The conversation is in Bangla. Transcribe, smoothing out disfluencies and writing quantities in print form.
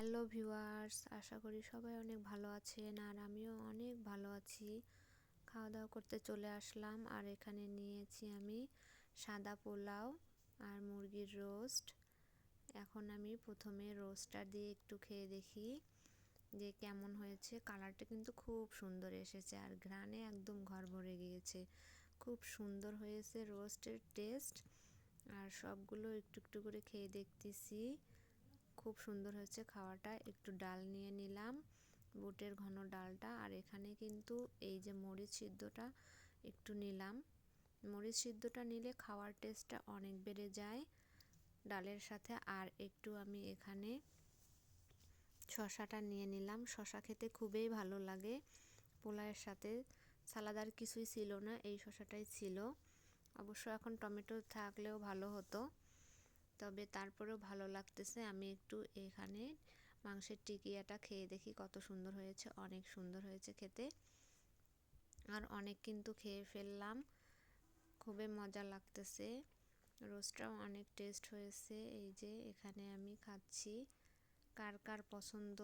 হ্যালো ভিউয়ার্স, আশা করি সবাই অনেক ভালো আছেন আর আমিও অনেক ভালো আছি। খাওয়া দাওয়া করতে চলে আসলাম আর এখানে নিয়েছি আমি সাদা পোলাও আর মুরগির রোস্ট। এখন আমি প্রথমে রোস্টটা দিয়ে একটু খেয়ে দেখি যে কেমন হয়েছে। কালারটা কিন্তু খুব সুন্দর এসেছে আর ঘ্রাণে একদম ঘর ভরে গিয়েছে। খুব সুন্দর হয়েছে রোস্টের টেস্ট। আর সবগুলো একটু একটু করে খেয়ে দেখতেছি, খুব সুন্দর হয়েছে খাওয়াটা। একটু ডাল নিয়ে নিলাম, বুটের ঘন ডালটা। আর এখানে কিন্তু এই যে মরিচ সিদ্ধটা একটু নিলাম। মরিচ সিদ্ধটা নিলে খাওয়ার টেস্টটা অনেক বেড়ে যায় ডালের সাথে। আর একটু আমি এখানে শশাটা নিয়ে নিলাম, শশা খেতে খুবই ভালো লাগে পোলাওয়ের সাথে। সালাদ আর কিছুই ছিল না, এই শশাটাই ছিল। অবশ্য এখন টমেটো থাকলেও ভালো হতো, তবে তারপরেও ভালো লাগতেছে। আমি একটু এখানে মাংসের টিকিয়াটা খেয়ে দেখি কত সুন্দর হয়েছে। অনেক সুন্দর হয়েছে খেতে, আর অনেক কিন্তু খেয়ে ফেললাম। খুবই মজা লাগতেছে, রোস্টটাও অনেক টেস্ট হয়েছে। এই যে এখানে আমি খাচ্ছি। কার কার পছন্দ